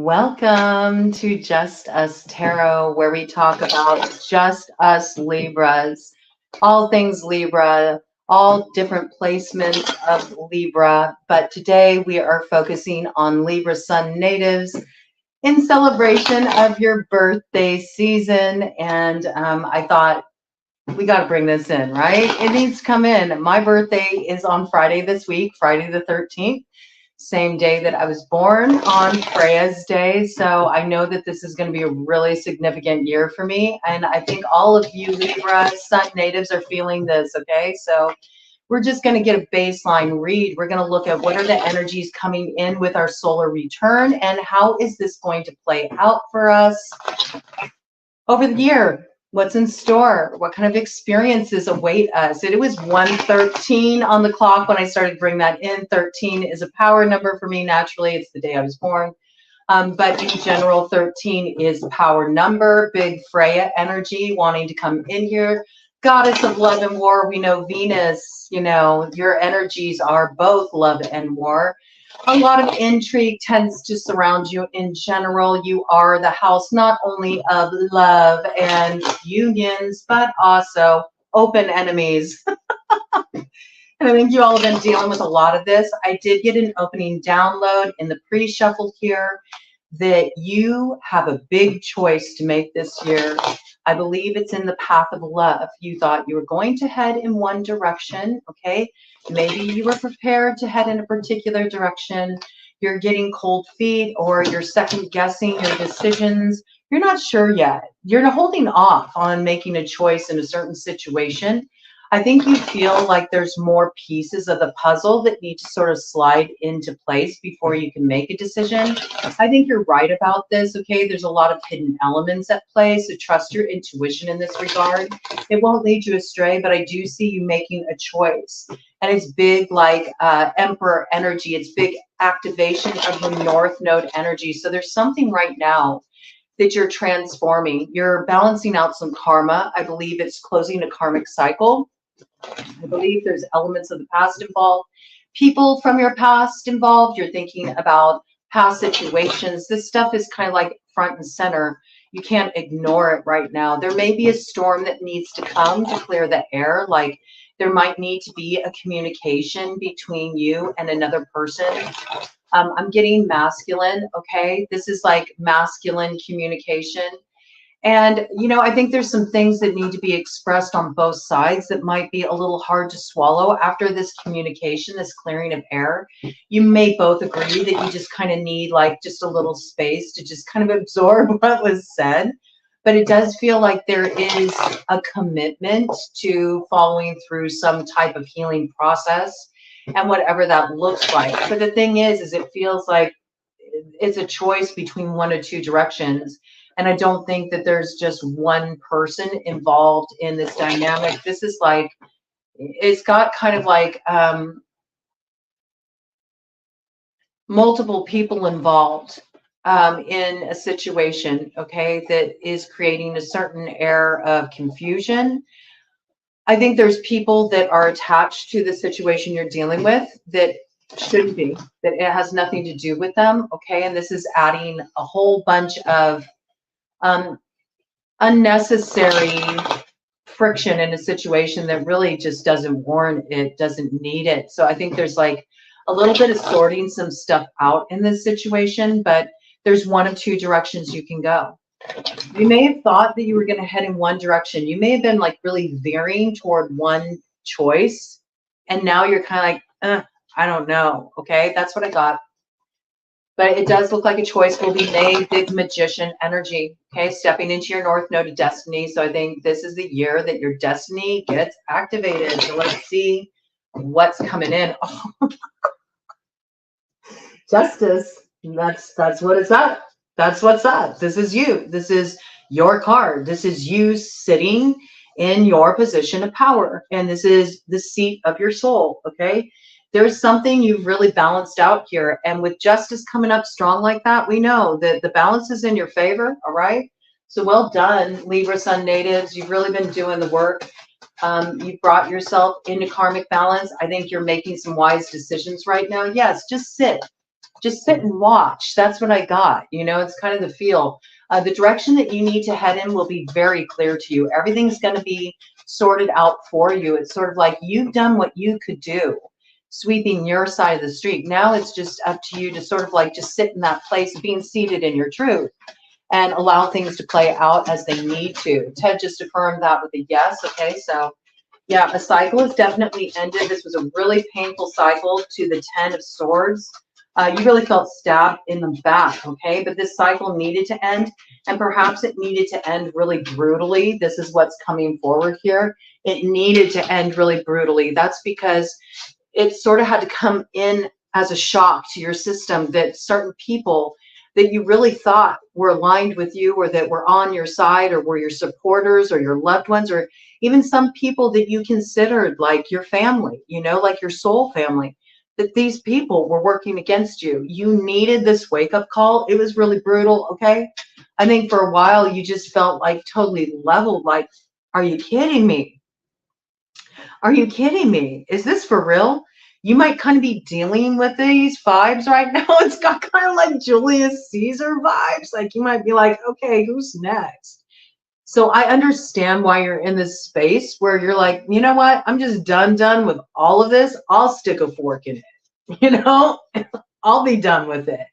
Welcome to Just Us Tarot, where we talk about just us Libras, all things Libra, all different placements of Libra. But today we are focusing on Libra Sun natives in celebration of your birthday season. And I thought we got to bring this in, right? It needs to come in. My birthday is on Friday this week, Friday the 13th. Same day that I was born, on Freya's day. So I know that this is going to be a really significant year for me. And I think all of you Libra Sun natives are feeling this, okay? So we're just going to get a baseline read. We're going to look at what are the energies coming in with our solar return and how is this going to play out for us over the year. What's in store? What kind of experiences await us? It was 1:13 on the clock when I started to bring that in. 13 is a power number for me. Naturally, it's the day I was born. But in general, 13 is power number, big Freya energy wanting to come in here. Goddess of love and war. We know Venus, you know, your energies are both love and war. A lot of intrigue tends to surround you in general. You are the house not only of love and unions, but also open enemies. And I think you all have been dealing with a lot of this. I did get an opening download in the pre-shuffle here that you have a big choice to make this year. I believe it's in the path of love. You thought you were going to head in one direction, okay? Maybe you were prepared to head in a particular direction. You're getting cold feet or you're second guessing your decisions. You're not sure yet. You're holding off on making a choice in a certain situation. I think you feel like there's more pieces of the puzzle that need to sort of slide into place before you can make a decision. I think you're right about this, okay? There's a lot of hidden elements at play, so trust your intuition in this regard. It won't lead you astray, but I do see you making a choice. And it's big like Emperor energy. It's big activation of the North Node energy. So there's something right now that you're transforming. You're balancing out some karma. I believe it's closing a karmic cycle. I believe there's elements of the past involved, people from your past involved. You're thinking about past situations. This stuff is kind of like front and center. You can't ignore it right now. There may be a storm that needs to come to clear the air. Like there might need to be a communication between you and another person. I'm getting masculine, okay? This is like masculine communication. And, you know, I think there's some things that need to be expressed on both sides that might be a little hard to swallow after this communication, this clearing of air. You may both agree that you just kind of need like just a little space to just kind of absorb what was said. But it does feel like there is a commitment to following through some type of healing process and whatever that looks like. But the thing is it feels like it's a choice between one or two directions. And I don't think that there's just one person involved in this dynamic. This is like, it's got kind of like multiple people involved in a situation, okay, that is creating a certain air of confusion. I think there's people that are attached to the situation you're dealing with that shouldn't be, that it has nothing to do with them, okay? And this is adding a whole bunch of unnecessary friction in a situation that really just doesn't warrant it, doesn't need it. So I think there's like a little bit of sorting some stuff out in this situation, but there's one of two directions you can go. You may have thought that you were going to head in one direction. You may have been like really veering toward one choice, and now you're kind of like, I don't know. Okay, that's what I got. But it does look like a choice will be made. Big magician energy, okay? Stepping into your North Node of destiny. So I think this is the year that your destiny gets activated. So let's see what's coming in. Oh. Justice. That's what it's at. That's what's up. This is you. This is your card. This is you sitting in your position of power. And this is the seat of your soul, okay? There's something you've really balanced out here. And with justice coming up strong like that, we know that the balance is in your favor, all right? So well done, Libra Sun natives. You've really been doing the work. You've brought yourself into karmic balance. I think you're making some wise decisions right now. Yes, just sit. just sit and watch. That's what I got. You know, it's kind of the feel. The direction that you need to head in will be very clear to you. Everything's going to be sorted out for you. It's sort of like you've done what you could do, sweeping your side of the street. Now it's just up to you to sort of like just sit in that place, being seated in your truth, and allow things to play out as they need to. Ted just affirmed that with a yes. Okay, so yeah, a cycle has definitely ended. This was a really painful cycle to the 10 of Swords. You really felt stabbed in the back, okay? But this cycle needed to end, and perhaps it needed to end really brutally. This is what's coming forward here. It needed to end really brutally. That's because it sort of had to come in as a shock to your system that certain people that you really thought were aligned with you, or that were on your side, or were your supporters, or your loved ones, or even some people that you considered like your family, you know, like your soul family, that these people were working against you. You needed this wake-up call. It was really brutal, okay? I think for a while you just felt like totally leveled, like, are you kidding me? Are you kidding me? Is this for real? You might kind of be dealing with these vibes right now. It's got kind of like Julius Caesar vibes. Like you might be like, okay, who's next? So I understand why you're in this space where you're like, you know what? I'm just done with all of this. I'll stick a fork in it. You know, I'll be done with it.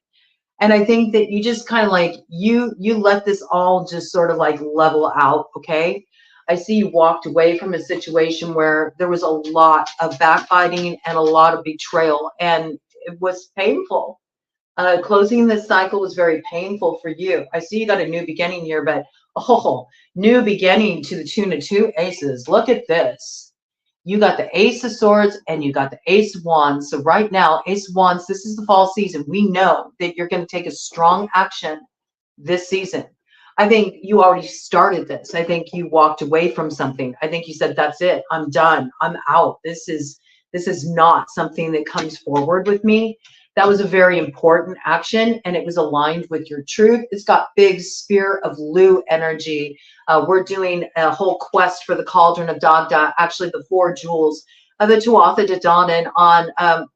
And I think that you just kind of like, you let this all just sort of like level out, okay? I see you walked away from a situation where there was a lot of backbiting and a lot of betrayal, and it was painful. Closing this cycle was very painful for you. I see you got a new beginning here, but oh, new beginning to the tune of 2 aces. Look at this. You got the Ace of Swords and you got the Ace of Wands. So right now, Ace of Wands, this is the fall season. We know that you're going to take a strong action this season. I think you already started this. I think you walked away from something. I think you said, that's it. I'm done. I'm out. This is not something that comes forward with me. That was a very important action, and it was aligned with your truth. It's got big Spear of Lu energy. We're doing a whole quest for the Cauldron of Dagda, actually the 4 jewels of the Tuatha De Danann on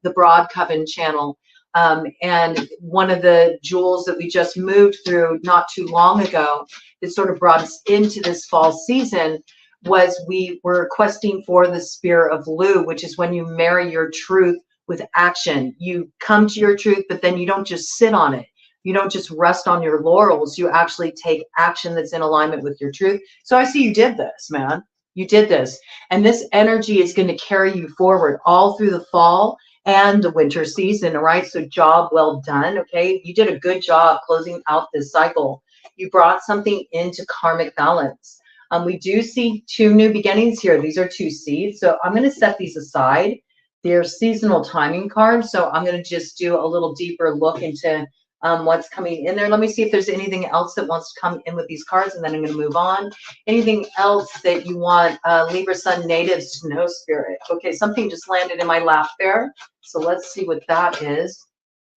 the Broad Coven channel. And one of the jewels that we just moved through not too long ago that sort of brought us into this fall season was we were questing for the Spear of Lu, which is when you marry your truth with action. You come to your truth, but then you don't just sit on it. You don't just rest on your laurels. You actually take action that's in alignment with your truth. So I see you did this, man. You did this. And this energy is going to carry you forward all through the fall and the winter season, all right? So job well done, okay? You did a good job closing out this cycle. You brought something into karmic balance. We do see 2 new beginnings here. These are 2 seeds. So I'm going to set these aside. They're seasonal timing cards. So I'm going to just do a little deeper look into what's coming in there. Let me see if there's anything else that wants to come in with these cards, and then I'm going to move on. Anything else that you want Libra Sun natives to know, Spirit? Okay, something just landed in my lap there. So let's see what that is.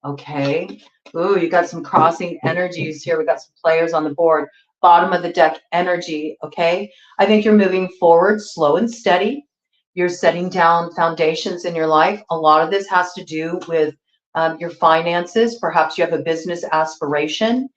Okay. Ooh, you got some crossing energies here. We got some players on the board. Bottom of the deck energy, okay? I think you're moving forward slow and steady. You're setting down foundations in your life. A lot of this has to do with your finances. Perhaps you have a business aspiration.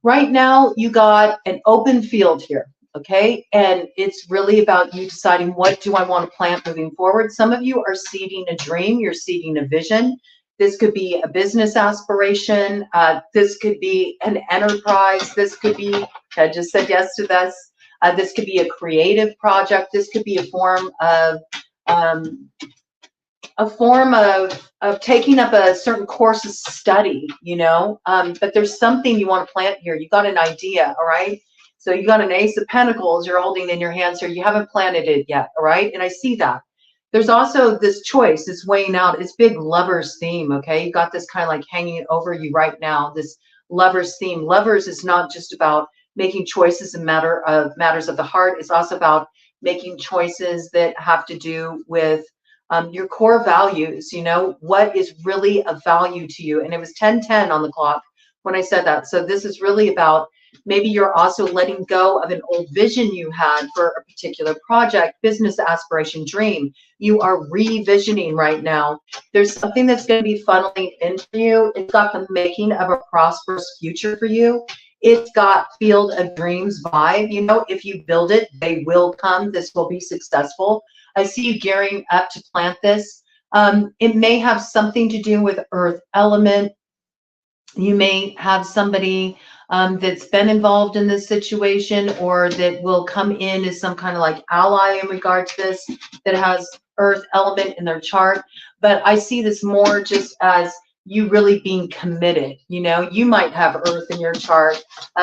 Right now, you got an open field here, okay? And it's really about you deciding, what do I want to plant moving forward? Some of you are seeding a dream. You're seeding a vision. This could be a business aspiration. This could be an enterprise. This could be, I just said yes to this. This could be a creative project. This could be a form of taking up a certain course of study, you know. But there's something you want to plant here. You got an idea, all right? So you got an Ace of Pentacles you're holding in your hands here. You haven't planted it yet, all right? And I see that. There's also this choice, this weighing out. It's big Lovers theme, okay? You got this kind of like hanging over you right now, this Lovers theme. Lovers is not just about making choices in matters of the heart. It's also about making choices that have to do with your core values, you know, what is really of value to you. And it was 10:10 on the clock when I said that. So this is really about maybe you're also letting go of an old vision you had for a particular project, business aspiration, dream. You are revisioning right now. There's something that's going to be funneling in for you. It's got the making of a prosperous future for you. It's got field of dreams vibe. You know, if you build it, they will come. This will be successful. I see you gearing up to plant this. It may have something to do with earth element. You may have somebody that's been involved in this situation, or that will come in as some kind of like ally in regard to this, that has earth element in their chart. But I see this more just as you really being committed. You know, you might have earth in your chart.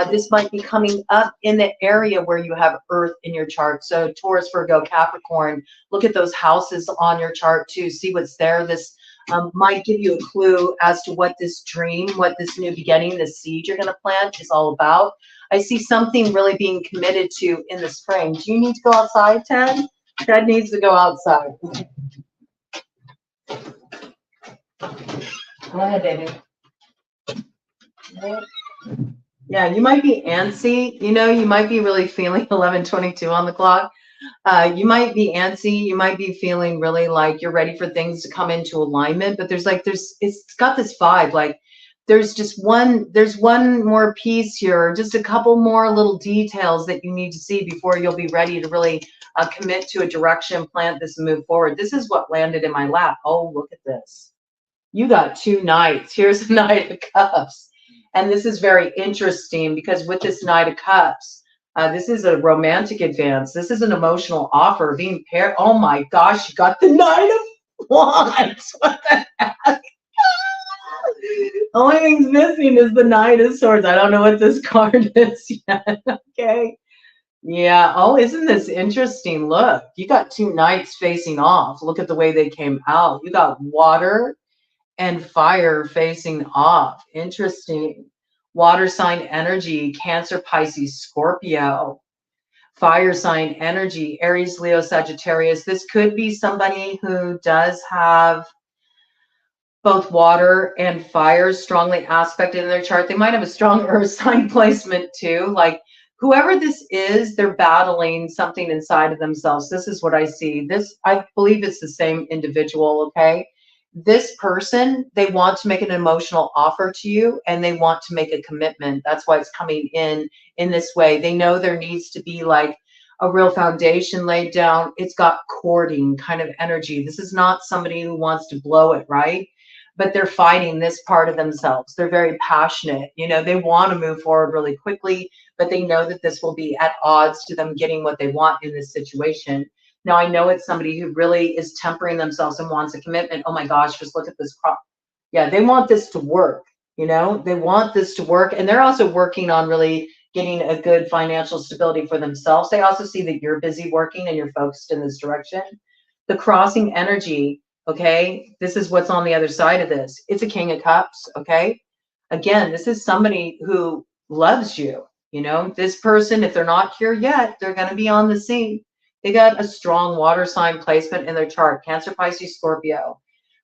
This might be coming up in the area where you have earth in your chart. So Taurus, Virgo, Capricorn, look at those houses on your chart too. See what's there. This might give you a clue as to what this dream, what this new beginning, this seed you're going to plant is all about. I see something really being committed to in the spring. Do you need to go outside, Ted? Ted needs to go outside. Go ahead, baby. Yeah, you might be antsy. You know, you might be really feeling 11:22 on the clock. You might be antsy. You might be feeling really like you're ready for things to come into alignment. But it's got this vibe. Like there's one more piece here, just a couple more little details that you need to see before you'll be ready to really commit to a direction, plant this, and move forward. This is what landed in my lap. Oh, look at this. You got 2 knights. Here's the Knight of Cups. And this is very interesting because with this Knight of Cups, this is a romantic advance. This is an emotional offer being paired. Oh my gosh, you got the Knight of Wands. What the heck? Only thing's missing is the Knight of Swords. I don't know what this card is yet. Okay. Yeah. Oh, isn't this interesting? Look, you got 2 knights facing off. Look at the way they came out. You got water and fire facing off. Interesting. Water sign energy, Cancer, Pisces, Scorpio. Fire sign energy, Aries, Leo, Sagittarius. This could be somebody who does have both water and fire strongly aspected in their chart. They might have a strong earth sign placement too. Like whoever this is, they're battling something inside of themselves. This is what I see. I believe it's the same individual, okay? This person, they want to make an emotional offer to you and they want to make a commitment. That's why it's coming in this way. They know there needs to be like a real foundation laid down. It's got courting kind of energy. This is not somebody who wants to blow it, right? But they're fighting this part of themselves. They're very passionate. You know, they want to move forward really quickly, but they know that this will be at odds to them getting what they want in this situation. Now, I know it's somebody who really is tempering themselves and wants a commitment. Oh my gosh, just look at this crop. Yeah, they want this to work. You know, they want this to work. And they're also working on really getting a good financial stability for themselves. They also see that you're busy working and you're focused in this direction. The crossing energy, okay, this is what's on the other side of this. It's a King of Cups, okay? Again, this is somebody who loves you. You know, this person, if they're not here yet, they're going to be on the scene. They got a strong water sign placement in their chart, Cancer, Pisces, Scorpio.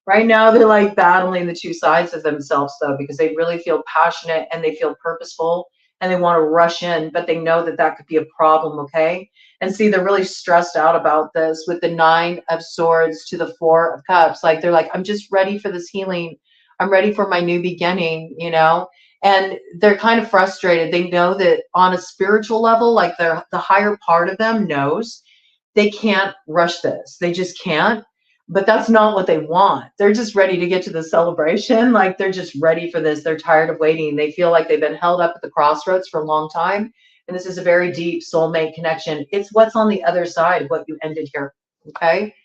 Right now, they're like battling the 2 sides of themselves, though, because they really feel passionate and they feel purposeful and they want to rush in, but they know that that could be a problem, okay? And see, they're really stressed out about this with the 9 of Swords to the 4 of Cups. Like, they're like, I'm just ready for this healing. I'm ready for my new beginning, you know? And they're kind of frustrated. They know that on a spiritual level, like the higher part of them knows they can't rush this. They just can't. But that's not what they want. They're just ready to get to the celebration. Like they're just ready for this. They're tired of waiting. They feel like they've been held up at the crossroads for a long time. And this is a very deep soulmate connection. It's what's on the other side of what you ended here. Okay.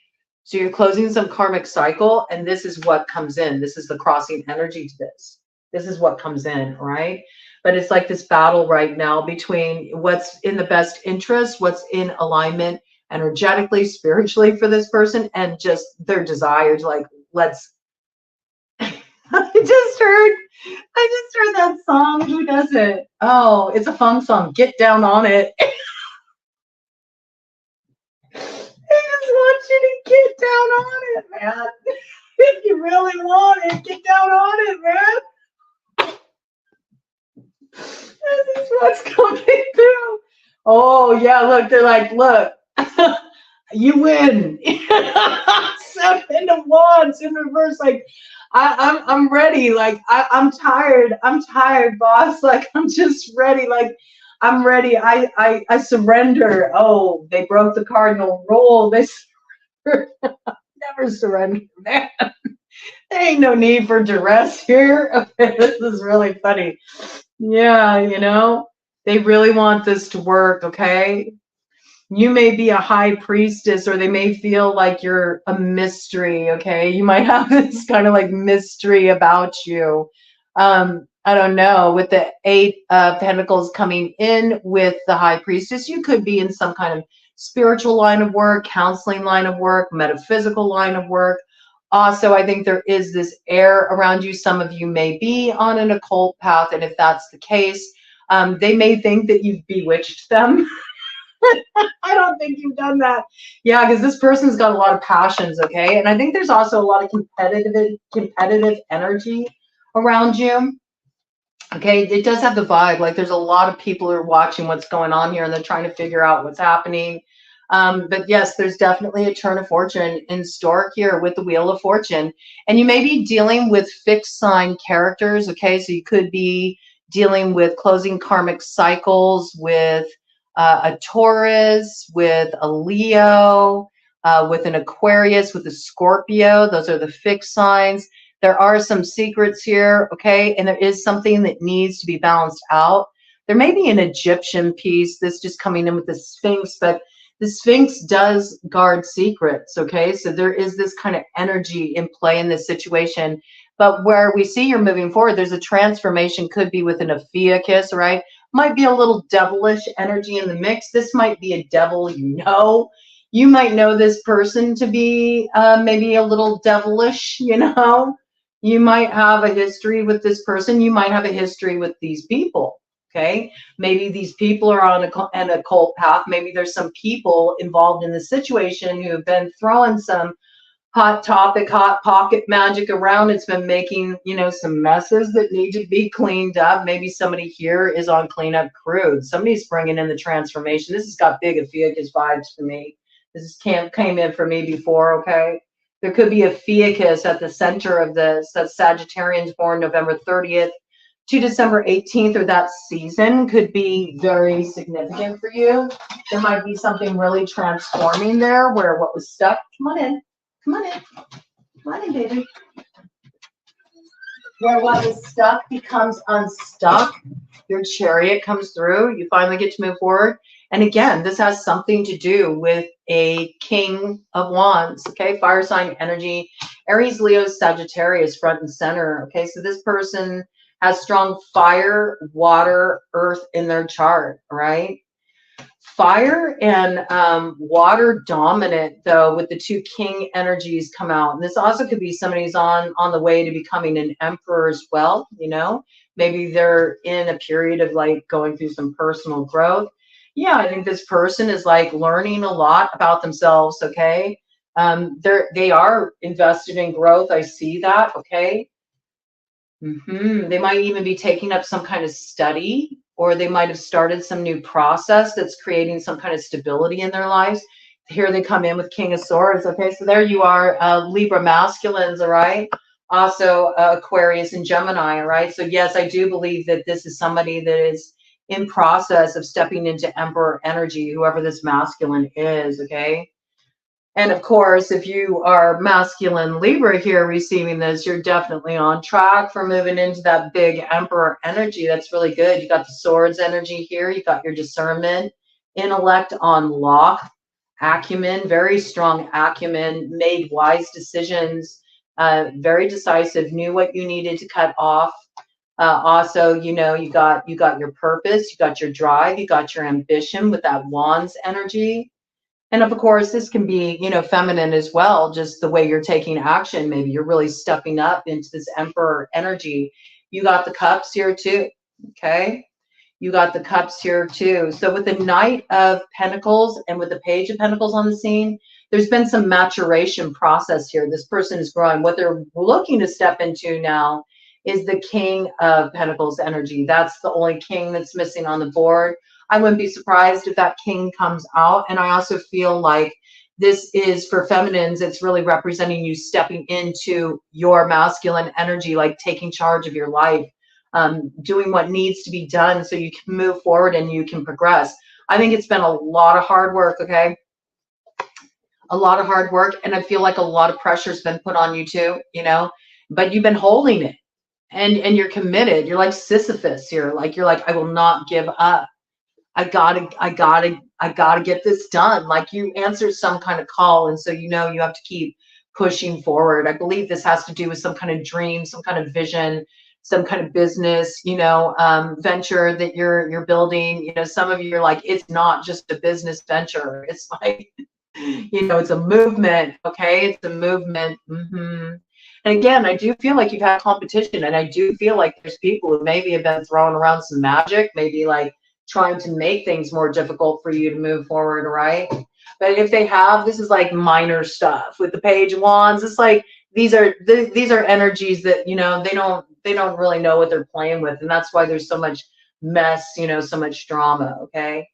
So you're closing some karmic cycle. And this is what comes in. This is the crossing energy to this. This is what comes in, right? But it's like this battle right now between what's in the best interest, what's in alignment energetically, spiritually for this person, and just their desire to like, let's I just heard that song. Who does it? Oh, it's a funk song. Get down on it. I just want you to get down on it, man. If you really want it, get down on it, man. That's coming through. Oh yeah, look, they're like, look, you win. 7 of Wands in reverse. Like, I'm ready. Like, I'm tired. I'm tired, boss. Like, I'm just ready. Like, I'm ready. I surrender. Oh, they broke the cardinal rule. They never surrender, man. There ain't no need for duress here. Okay, this is really funny. Yeah, you know, they really want this to work, okay? You may be a high priestess, or they may feel like you're a mystery, okay? You might have this kind of like mystery about you. I don't know, with the 8 of Pentacles coming in with the high priestess, you could be in some kind of spiritual line of work, counseling line of work, metaphysical line of work. Also, I think there is this air around you. Some of you may be on an occult path, and if that's the case, they may think that you've bewitched them. I don't think you've done that. Yeah, because this person's got a lot of passions, okay? And I think there's also a lot of competitive energy around you. Okay, it does have the vibe. Like, there's a lot of people who are watching what's going on here, and they're trying to figure out what's happening. But yes, there's definitely a turn of fortune in store here with the Wheel of Fortune. And you may be dealing with fixed sign characters, okay? So you could be dealing with closing karmic cycles with a Taurus, with a Leo, with an Aquarius, with a Scorpio. Those are the fixed signs. There are some secrets here, okay? And there is something that needs to be balanced out. There may be an Egyptian piece, this just coming in with the Sphinx, but the Sphinx does guard secrets, okay? So there is this kind of energy in play in this situation. But where we see you're moving forward, there's a transformation, could be with an Ophiuchus, right? Might be a little devilish energy in the mix. This might be a devil you know. You might know this person to be maybe a little devilish, you know? You might have a history with this person. You might have a history with these people, okay? Maybe these people are on an occult path. Maybe there's some people involved in the situation who have been throwing some hot topic, hot pocket magic around. It's been making, you know, some messes that need to be cleaned up. Maybe somebody here is on cleanup crew. Somebody's bringing in the transformation. This has got big Ophiuchus vibes for me. This came in for me before, okay? There could be a Ophiuchus at the center of this. That's Sagittarians born November 30th to December 18th, or that season could be very significant for you. There might be something really transforming there where what was stuck, come on in. Come on in. Come on in, baby. Where what is stuck becomes unstuck. Your Chariot comes through. You finally get to move forward. And again, this has something to do with a King of Wands, okay? Fire sign energy. Aries, Leo, Sagittarius, front and center, okay? So this person has strong fire, water, earth in their chart, right? Fire and water dominant, though, with the 2 king energies come out. And this also could be somebody who's on the way to becoming an emperor as well, you know? Maybe they're in a period of like going through some personal growth. Yeah, I think this person is like learning a lot about themselves, okay? They are invested in growth. I see that, okay? They might even be taking up some kind of study, or they might have started some new process that's creating some kind of stability in their lives. Here they come in with King of Swords. Okay, so there you are, Libra masculines, all right? Also Aquarius and Gemini, all right? So yes, I do believe that this is somebody that is in process of stepping into Emperor energy, whoever this masculine is, okay? And of course, if you are masculine Libra here receiving this, you're definitely on track for moving into that big Emperor energy. That's really good. You got the Swords energy here. You got your discernment, intellect on lock, acumen, very strong acumen, made wise decisions, very decisive, knew what you needed to cut off. Also, you know, you got your purpose, you got your drive, you got your ambition with that Wands energy. And of course, this can be, you know, feminine as well, just the way you're taking action. Maybe you're really stepping up into this Emperor energy. You got the Cups here too, okay? You got the Cups here too. So with the Knight of Pentacles and with the Page of Pentacles on the scene, there's been some maturation process here. This person is growing. What they're looking to step into now is the King of Pentacles energy. That's the only king that's missing on the board. I wouldn't be surprised if that king comes out. And I also feel like this is for feminines, it's really representing you stepping into your masculine energy, like taking charge of your life, doing what needs to be done so you can move forward and you can progress. I think it's been a lot of hard work, okay? A lot of hard work, and I feel like a lot of pressure's been put on you too, you know, but you've been holding it, and you're committed. You're like Sisyphus. You're like, I will not give up. I gotta get this done. Like you answered some kind of call, and so you know you have to keep pushing forward. I believe this has to do with some kind of dream, some kind of vision, some kind of business, you know, venture that you're building. You know, some of you are like, it's not just a business venture. It's like, you know, it's a movement. Okay, it's a movement. And again, I do feel like you've had competition, and I do feel like there's people who maybe have been throwing around some magic, maybe like trying to make things more difficult for you to move forward, right? But if they have, this is like minor stuff with the Page of Wands. It's like these are energies that, you know, they don't really know what they're playing with, and that's why there's so much mess, you know, so much drama. Okay.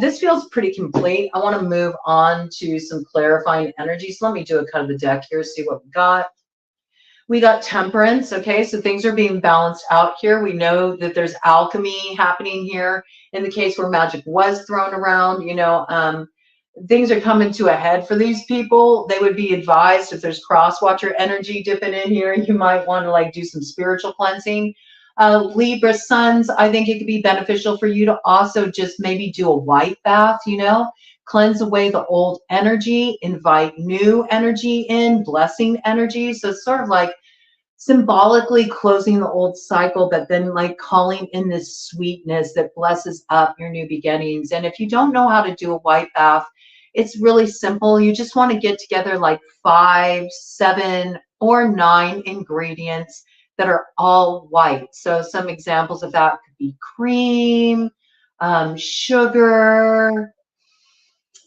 This feels pretty complete. I want to move on to some clarifying energies. Let me do a cut of the deck here, see what we got. We got Temperance. Okay, so things are being balanced out here. We know that there's alchemy happening here in the case where magic was thrown around. You know, things are coming to a head for these people. They would be advised, if there's cross-watcher energy dipping in here, you might want to like do some spiritual cleansing. Libra suns, I think it could be beneficial for you to also just maybe do a white bath, you know, cleanse away the old energy, invite new energy in, blessing energy. So it's sort of like symbolically closing the old cycle, but then like calling in this sweetness that blesses up your new beginnings. And if you don't know how to do a white bath, it's really simple. You just want to get together like 5, 7, or 9 ingredients that are all white. So some examples of that could be cream, sugar.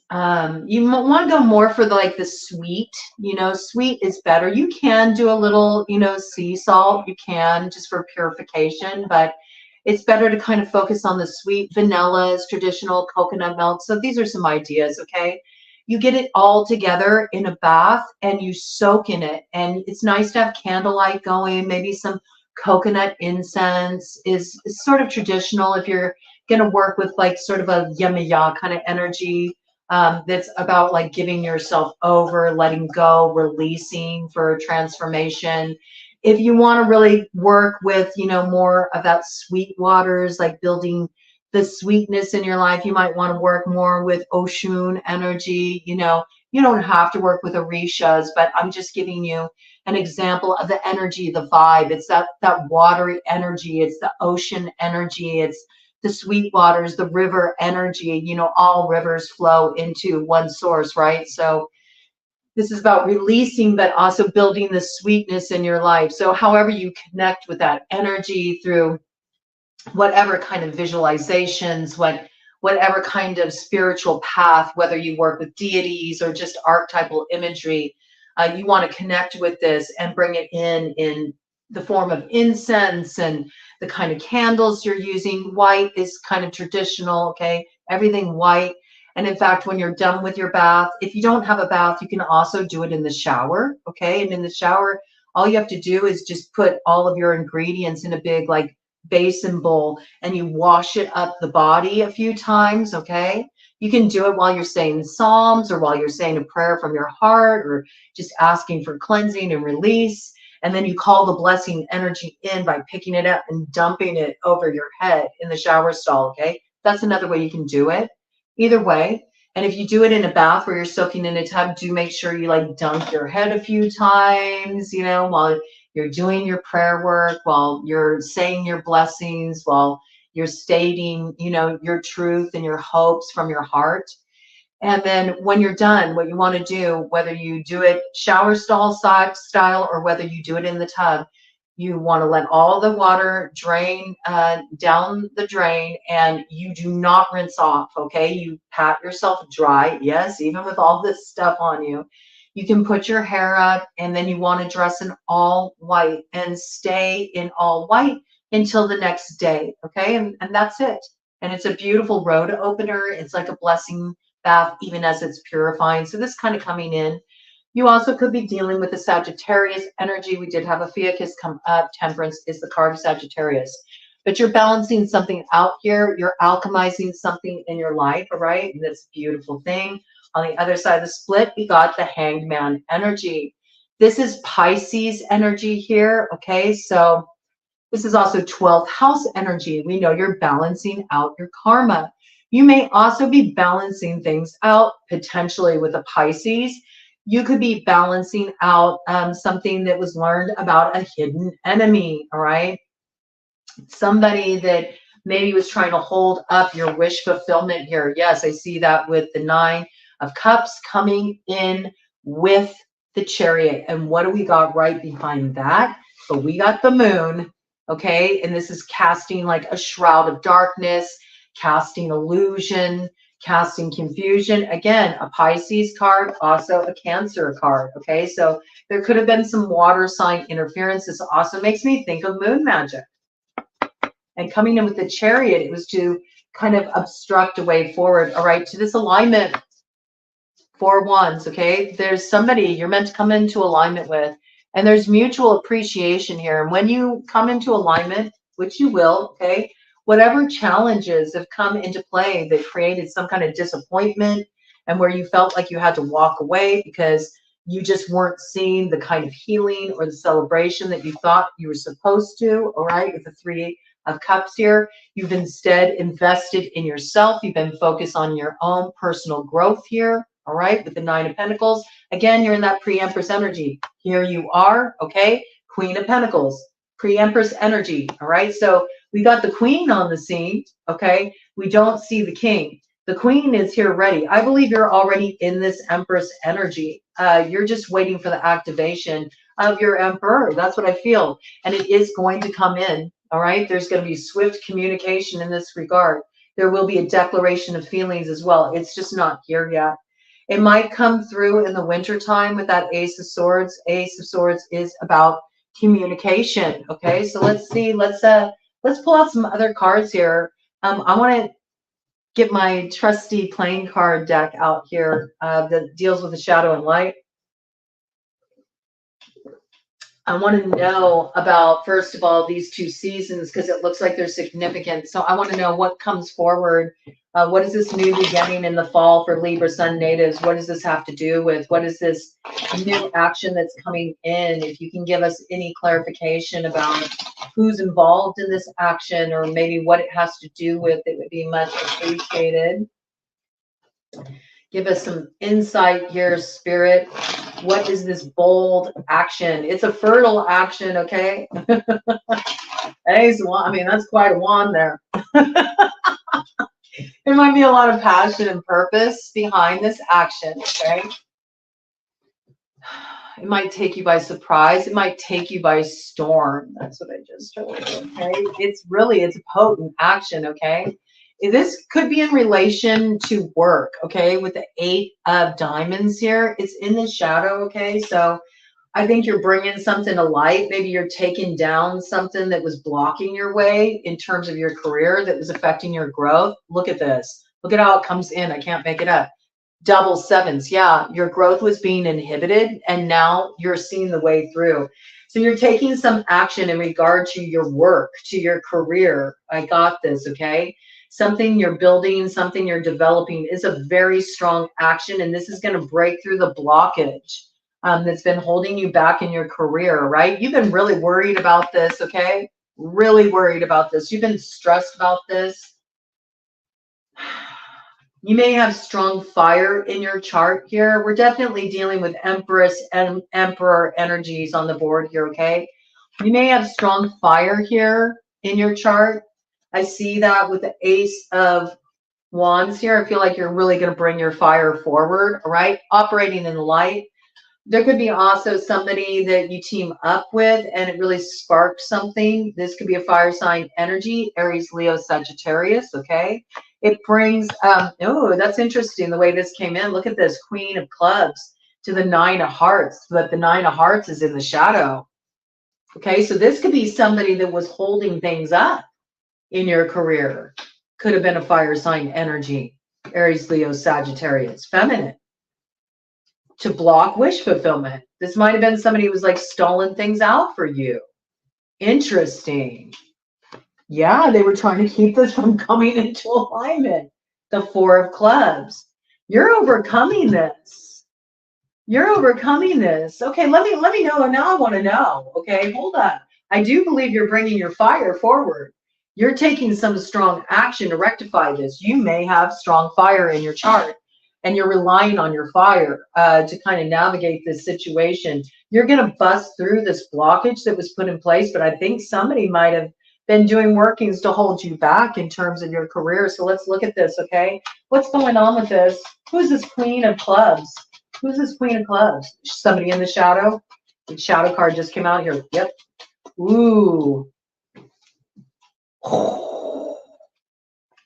You want to go more for the sweet, you know, sweet is better. You can do a little, you know, sea salt, you can just for purification, but it's better to kind of focus on the sweet. Vanilla is traditional, coconut milk. So these are some ideas, okay? You get it all together in a bath and you soak in it. And it's nice to have candlelight going, maybe some coconut incense is sort of traditional if you're going to work with like sort of a yamaya kind of energy. That's about like giving yourself over, letting go, releasing for transformation. If you want to really work with, you know, more of that sweet waters, like building the sweetness in your life, you might want to work more with Oshun energy. You know, you don't have to work with Orishas, but I'm just giving you an example of the energy, the vibe. It's that watery energy. It's the ocean energy. It's the sweet waters, the river energy. You know, all rivers flow into one source, right? So this is about releasing, but also building the sweetness in your life. So however you connect with that energy through whatever kind of visualizations, whatever kind of spiritual path, whether you work with deities or just archetypal imagery, you want to connect with this and bring it in the form of incense and the kind of candles you're using. White is kind of traditional, okay? Everything white. And in fact, when you're done with your bath, if you don't have a bath, you can also do it in the shower, okay? And in the shower, all you have to do is just put all of your ingredients in a big like basin bowl and you wash it up the body a few times, okay? You can do it while you're saying Psalms or while you're saying a prayer from your heart or just asking for cleansing and release. And then you call the blessing energy in by picking it up and dumping it over your head in the shower stall, okay? That's another way you can do it. Either way. And if you do it in a bath where you're soaking in a tub, do make sure you like dunk your head a few times, you know, while you're doing your prayer work, while you're saying your blessings, while you're stating, you know, your truth and your hopes from your heart. And then when you're done, what you want to do, whether you do it shower stall style or whether you do it in the tub, you want to let all the water drain down the drain, and you do not rinse off, okay? You pat yourself dry. Yes, even with all this stuff on you, You can put your hair up, and then you want to dress in all white and stay in all white until the next day, okay? And that's it. And it's a beautiful road opener. It's like a blessing bath, even as it's purifying. So this kind of coming in. You also could be dealing with the Sagittarius energy. We did have a Fiacus come up. Temperance is the card of Sagittarius. But you're balancing something out here. You're alchemizing something in your life, all right? And that's a beautiful thing. On the other side of the split, we got the Hanged Man energy. This is Pisces energy here, okay? So this is also 12th house energy. We know you're balancing out your karma. You may also be balancing things out potentially with a Pisces. You could be balancing out something that was learned about a hidden enemy, all right? Somebody that maybe was trying to hold up your wish fulfillment here. Yes, I see that with the 9 of Cups coming in with the Chariot. And what do we got right behind that? So we got the Moon, okay? And this is casting like a shroud of darkness, casting illusion, casting confusion. Again, a Pisces card, also a Cancer card, okay? So there could have been some water sign interference. This also makes me think of moon magic. And coming in with the Chariot, it was to kind of obstruct a way forward, all right, to this alignment. 4 wands, okay? There's somebody you're meant to come into alignment with, and there's mutual appreciation here. And when you come into alignment, which you will, okay, whatever challenges have come into play that created some kind of disappointment and where you felt like you had to walk away because you just weren't seeing the kind of healing or the celebration that you thought you were supposed to, all right, with the 3 of Cups here. You've instead invested in yourself. You've been focused on your own personal growth here, all right, with the 9 of Pentacles. Again, you're in that pre-Empress energy. Here you are, okay, Queen of Pentacles, pre-Empress energy, all right? So we got the Queen on the scene, okay? We don't see the King. The Queen is here ready. I believe you're already in this Empress energy. You're just waiting for the activation of your Emperor. That's what I feel. And it is going to come in, all right? There's going to be swift communication in this regard. There will be a declaration of feelings as well. It's just not here yet. It might come through in the winter time with that Ace of Swords. Ace of Swords is about communication. Okay, so let's see. Let's pull out some other cards here. I want to get my trusty playing card deck out here that deals with the shadow and light. I want to know about, first of all, these 2 seasons because it looks like they're significant. So I want to know what comes forward. What is this new beginning in the fall for Libra Sun natives? What does this have to do with? What is this new action that's coming in? If you can give us any clarification about who's involved in this action or maybe what it has to do with, it would be much appreciated. Give us some insight here, Spirit. What is this bold action? It's a fertile action, okay? Ace, I mean, that's quite a wand there. There might be a lot of passion and purpose behind this action, okay? It might take you by surprise. It might take you by storm. That's what I just told you, okay? It's a potent action, okay? This could be in relation to work, okay? With the 8 of Diamonds here, it's in the shadow, okay? So I think you're bringing something to light. Maybe you're taking down something that was blocking your way in terms of your career that was affecting your growth. Look at this. Look at how it comes in. I can't make it up. Double 7s. Yeah, your growth was being inhibited, and now you're seeing the way through. So you're taking some action in regard to your work, to your career. I got this, okay? Something you're building, something you're developing is a very strong action, and this is going to break through the blockage that's been holding you back in your career, right? You've been really worried about this, okay? Really worried about this. You've been stressed about this. You may have strong fire in your chart here. We're definitely dealing with Empress and Emperor energies on the board here, okay? You may have strong fire here in your chart. I see that with the Ace of Wands here. I feel like you're really going to bring your fire forward, all right? Operating in light. There could be also somebody that you team up with and it really sparks something. This could be a fire sign energy, Aries, Leo, Sagittarius, okay? It brings, oh, that's interesting the way this came in. Look at this, Queen of Clubs. to the 9 of hearts, but the 9 of hearts is in the shadow. Okay, so this could be somebody that was holding things up in your career. Could have been a fire sign energy, Aries, Leo, Sagittarius, feminine, to block wish fulfillment. This might have been somebody who was like stalling things out for you. Interesting. Yeah, they were trying to keep this from coming into alignment. The 4 of clubs. You're overcoming this. You're overcoming this. Okay, let me know. Now I want to know. Okay, hold on. I do believe you're bringing your fire forward. You're taking some strong action to rectify this. You may have strong fire in your chart, and you're relying on your fire to kind of navigate this situation. You're going to bust through this blockage that was put in place, but I think somebody might have been doing workings to hold you back in terms of your career. So let's look at this, okay? What's going on with this? Who's this Queen of Clubs? Who's this Queen of Clubs? Somebody in the shadow? The shadow card just came out here. Yep. Ooh.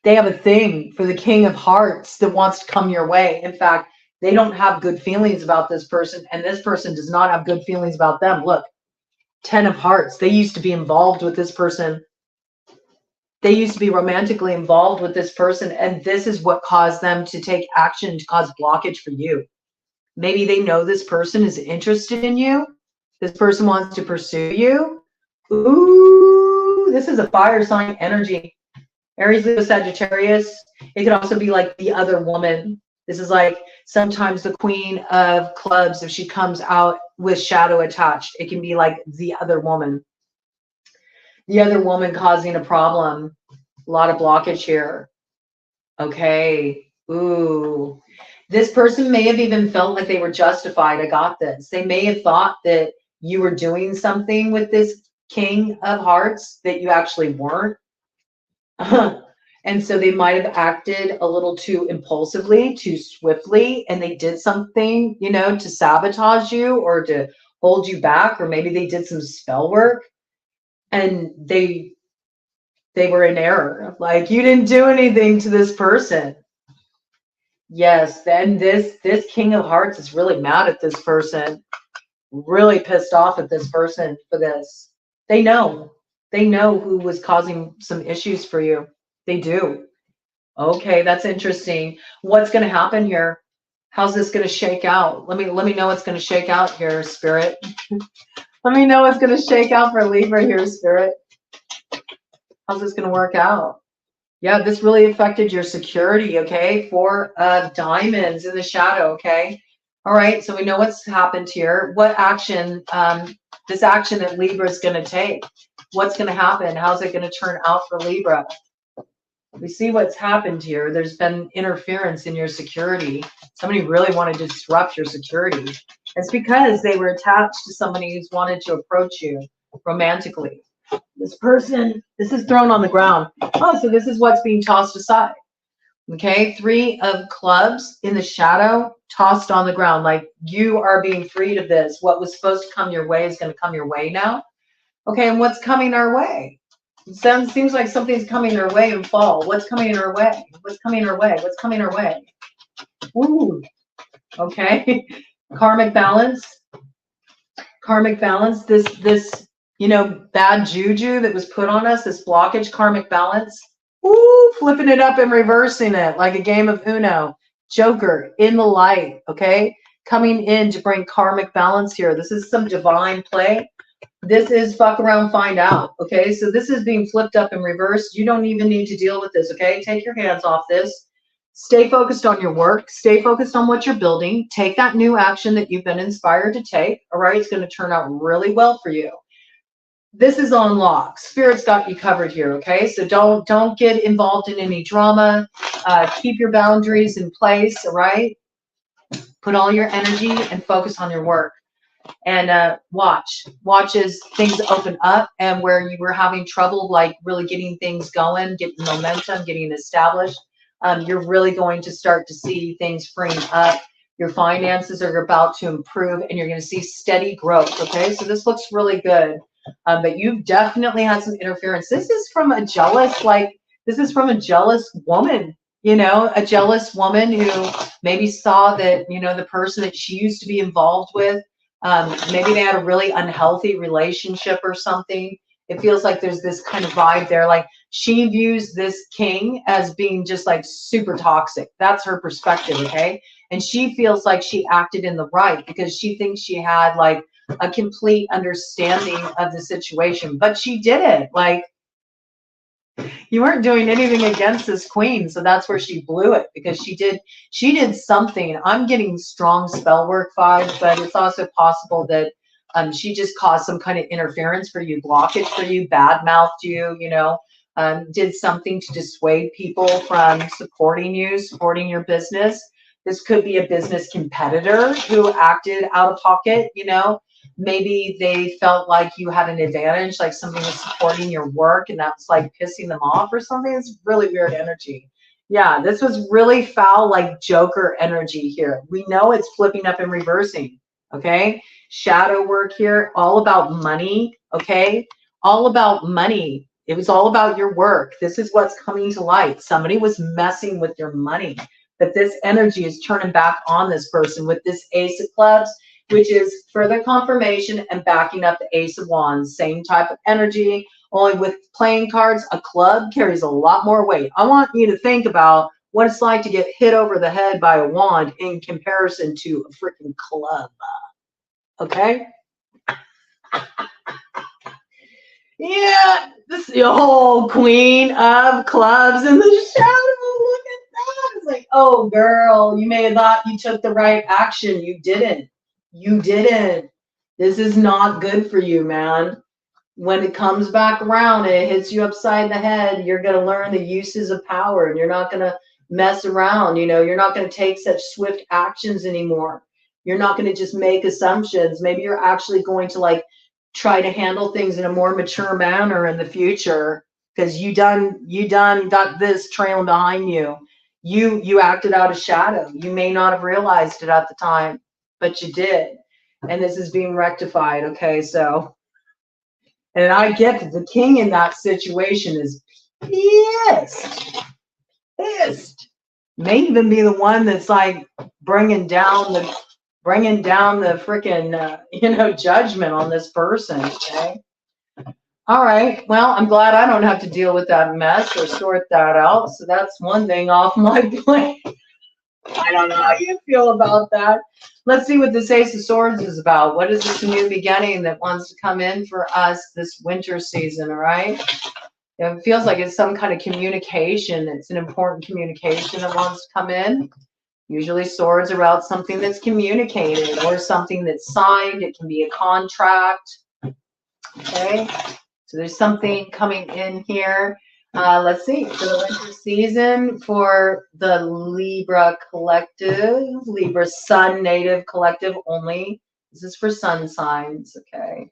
They have a thing for the King of Hearts that wants to come your way. In fact, they don't have good feelings about this person, and this person does not have good feelings about them. Look, 10 of Hearts. They used to be involved with this person. They used to be romantically involved with this person, and this is what caused them to take action to cause blockage for you. Maybe they know this person is interested in you. This person wants to pursue you. Ooh, this is a fire sign energy. Aries, Leo, Sagittarius. It could also be like the other woman. This is like sometimes the Queen of Clubs, if she comes out with shadow attached, it can be like the other woman. The other woman causing a problem. A lot of blockage here. Okay. Ooh. This person may have even felt like they were justified. I got this. They may have thought that you were doing something with this King of Hearts that you actually weren't. And so they might have acted a little too impulsively, too swiftly, and they did something, you know, to sabotage you or to hold you back, or maybe they did some spell work and they were in error. Like, you didn't do anything to this person. Yes, then this King of Hearts is really mad at this person, really pissed off at this person for this. They know who was causing some issues for you. They do. Okay, that's interesting. What's going to happen here? How's this going to shake out? Let me know what's going to shake out here, Spirit. Let me know what's going to shake out for Libra here, Spirit. How's this going to work out? Yeah, this really affected your security, okay? 4 of Diamonds in the shadow, okay? All right, so we know what's happened here. What action, this action that Libra is going to take? What's going to happen? How's it going to turn out for Libra? We see what's happened here. There's been interference in your security. Somebody really wanted to disrupt your security. It's because they were attached to somebody who's wanted to approach you romantically. This person, this is thrown on the ground. Oh, so this is what's being tossed aside. Okay, 3 of Clubs in the shadow, tossed on the ground. Like, you are being freed of this. What was supposed to come your way is going to come your way now. Okay, and what's coming our way? It seems like something's coming our way in fall. What's coming our way? What's coming our way? What's coming our way? Ooh. Okay. Karmic balance. Karmic balance. This, you know, bad juju that was put on us, this blockage, karmic balance. Ooh, flipping it up and reversing it like a game of Uno. Joker in the light, okay? Coming in to bring karmic balance here. This is some divine play. This is fuck around, find out, okay? So this is being flipped up and reversed. You don't even need to deal with this, okay? Take your hands off this. Stay focused on your work. Stay focused on what you're building. Take that new action that you've been inspired to take, all right? It's going to turn out really well for you. This is on lock. Spirit's got you covered here, okay? So don't get involved in any drama. Keep your boundaries in place, all right? Put all your energy and focus on your work. And watch as things open up, and where you were having trouble, like really getting things going, getting momentum, getting established, you're really going to start to see things freeing up. Your finances are about to improve, and you're going to see steady growth, okay? So this looks really good. But you've definitely had some interference. This is from a jealous, this is from a jealous woman You know, a jealous woman who maybe saw that, you know, the person that she used to be involved with, maybe they had a really unhealthy relationship or something. It feels like there's this kind of vibe there. Like she views this king as being just like super toxic. That's her perspective, okay? And she feels like she acted in the right because she thinks she had like a complete understanding of the situation, but she didn't. Like, you weren't doing anything against this queen, so that's where she blew it, because she did something. I'm getting strong spell work vibes, but it's also possible that she just caused some kind of interference for you, blockage for you, bad mouthed you, you know, did something to dissuade people from supporting you, supporting your business. This could be a business competitor who acted out of pocket, you know. Maybe they felt like you had an advantage, like somebody was supporting your work and that's like pissing them off or something. It's really weird energy. Yeah, this was really foul, like Joker energy here. We know it's flipping up and reversing, okay? Shadow work here, all about money, okay? All about money. It was all about your work. This is what's coming to light. Somebody was messing with your money, but this energy is turning back on this person with this Ace of Clubs, which is further confirmation and backing up the Ace of Wands. Same type of energy, only with playing cards, a club carries a lot more weight. I want you to think about what it's like to get hit over the head by a wand in comparison to a freaking club. Okay? Yeah, this is the whole Queen of Clubs in the shadow. Look at that. It's like, oh, girl, you may have thought you took the right action. You didn't. You didn't. This is not good for you, man. When it comes back around and it hits you upside the head, you're going to learn the uses of power, and you're not going to mess around. You know, you're not going to take such swift actions anymore. You're not going to just make assumptions. Maybe you're actually going to like try to handle things in a more mature manner in the future, because you done got this trailing behind you. You acted out of shadow. You may not have realized it at the time, but you did. And this is being rectified. Okay, so, and I get that the king in that situation is pissed. May even be the one that's like bringing down the freaking you know, judgment on this person. Okay. All right. Well, I'm glad I don't have to deal with that mess or sort that out. So that's one thing off my plate. I don't know how you feel about that. Let's see what this Ace of Swords is about. What is this new beginning that wants to come in for us this winter season? All right. It feels like it's some kind of communication. It's an important communication that wants to come in. Usually swords are about something that's communicated or something that's signed. It can be a contract. Okay. So there's something coming in here. Let's see, for the winter season for the Libra collective, Libra Sun native collective only. This is for sun signs, okay?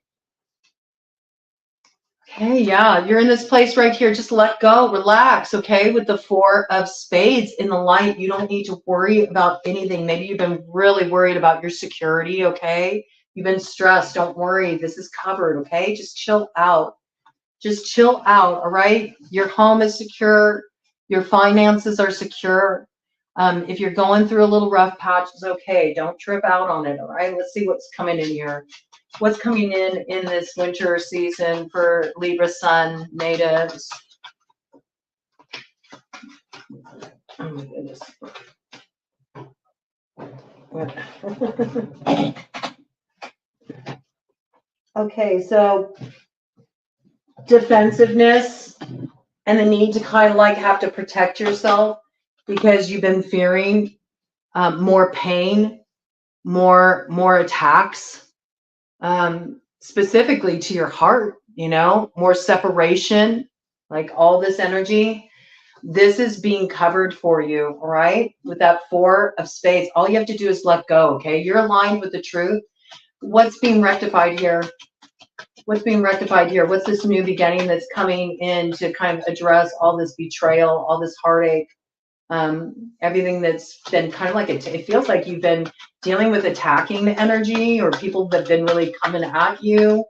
Okay, yeah, you're in this place right here. Just let go, relax, okay? With the Four of Spades in the light, you don't need to worry about anything. Maybe you've been really worried about your security, okay? You've been stressed. Don't worry. This is covered, okay? Just chill out. Just chill out, all right? Your home is secure. Your finances are secure. If you're going through a little rough patch, it's okay. Don't trip out on it, all right? Let's see what's coming in here. What's coming in this winter season for Libra Sun natives? Oh my goodness. Okay, so defensiveness and the need to kind of like have to protect yourself because you've been fearing more pain, more attacks, specifically to your heart, you know, more separation, like all this energy. This is being covered for you, all right? With that Four of Spades, all you have to do is let go, okay? You're aligned with the truth. What's being rectified here? What's being rectified here? What's this new beginning that's coming in to kind of address all this betrayal, all this heartache, everything that's been kind of like, it feels like you've been dealing with attacking energy or people that have been really coming at you.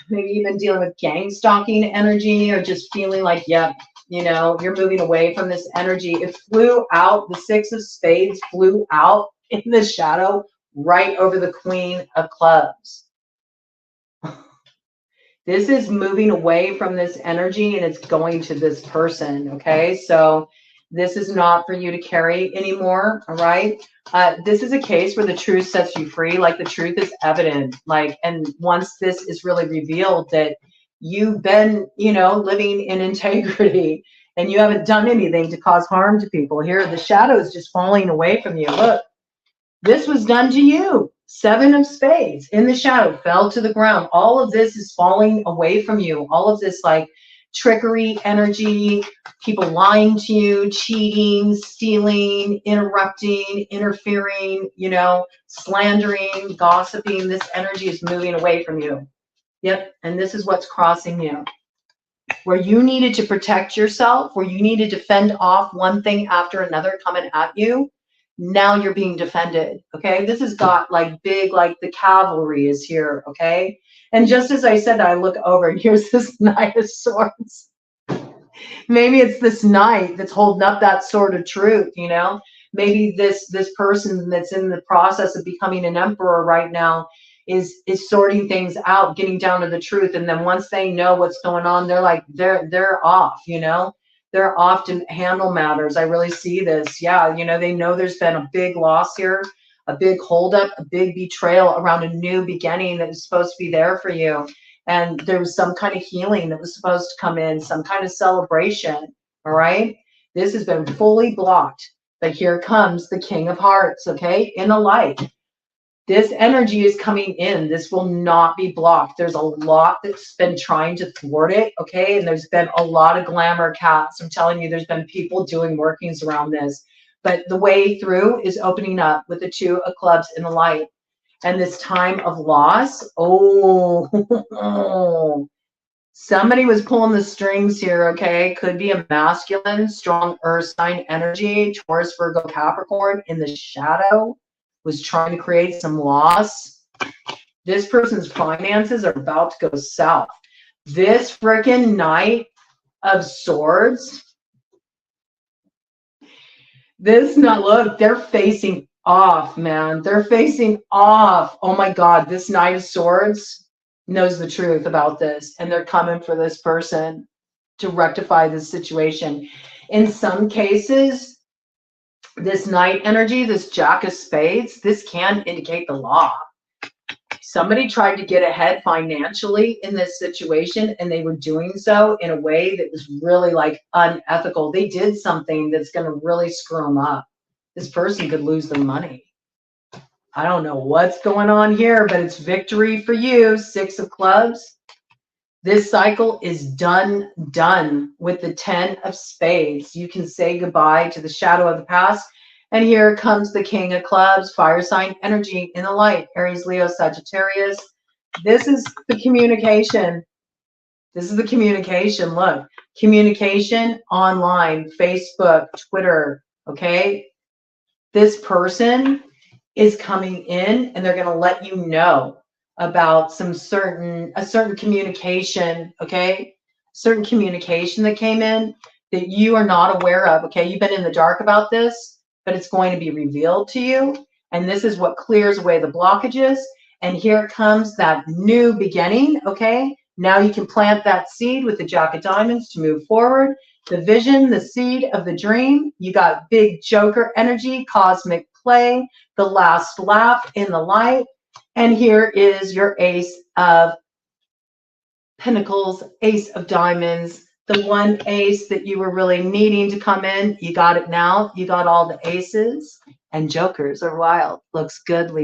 Maybe even dealing with gang stalking energy or just feeling like, yeah, You know, you're moving away from this energy. It flew out. The Six of Spades flew out in the shadow right over the Queen of Clubs. This is moving away from this energy and it's going to this person. Okay, so this is not for you to carry anymore. All right, this is a case where the truth sets you free. Like the truth is evident. Like, and once this is really revealed that you've been, you know, living in integrity and you haven't done anything to cause harm to people. Here, the shadow is just falling away from you. Look, this was done to you. Seven of Spades in the shadow fell to the ground. All of this is falling away from you. All of this like trickery energy, people lying to you, cheating, stealing, interrupting, interfering, you know, slandering, gossiping. This energy is moving away from you. Yep. And this is what's crossing you. Where you needed to protect yourself, where you needed to fend off one thing after another coming at you, now you're being defended. Okay, this has got like big, like the cavalry is here. Okay, and just as I said, I look over and here's this Knight of Swords. Maybe it's this knight that's holding up that sword of truth. You know, maybe this person that's in the process of becoming an emperor right now is sorting things out, getting down to the truth, and then once they know what's going on, they're like they're off. You know, they're off to handle matters. I really see this. Yeah, you know, they know there's been a big loss here, a big holdup, a big betrayal around a new beginning that was supposed to be there for you. And there was some kind of healing that was supposed to come in, some kind of celebration. All right. This has been fully blocked. But here comes the King of Hearts, okay, in the light. This energy is coming in. This will not be blocked. There's a lot that's been trying to thwart it, okay? And there's been a lot of glamour cats. I'm telling you, there's been people doing workings around this. But the way through is opening up with the Two of Clubs in the light. And this time of loss, oh, somebody was pulling the strings here, okay? Could be a masculine, strong earth sign energy, Taurus, Virgo, Capricorn in the shadow. Was trying to create some loss. This person's finances are about to go south. This freaking Knight of Swords. This, now look, they're facing off, man. They're facing off. Oh my God, this Knight of Swords knows the truth about this, and they're coming for this person to rectify this situation. In some cases, this Knight energy, this Jack of Spades, this can indicate the law. Somebody tried to get ahead financially in this situation, and they were doing so in a way that was really like unethical. They did something that's going to really screw them up. This person could lose their money. I don't know what's going on here, but it's victory for you. Six of Clubs. This cycle is done with the 10 of Spades. You can say goodbye to the shadow of the past. And here comes the King of Clubs, fire sign energy in the light. Aries, Leo, Sagittarius. This is the communication. This is the communication. Look, communication online, Facebook, Twitter, okay? This person is coming in and they're going to let you know about a certain communication, okay? Certain communication that came in that you are not aware of, okay? You've been in the dark about this, but it's going to be revealed to you. And this is what clears away the blockages. And here comes that new beginning, okay? Now you can plant that seed with the Jack of Diamonds to move forward. The vision, the seed of the dream. You got big Joker energy, cosmic play, the last laugh in the light. And here is your Ace of Pentacles, Ace of Diamonds, the one ace that you were really needing to come in. You got it now. You got all the aces, and Jokers are wild. Looks good, Libra.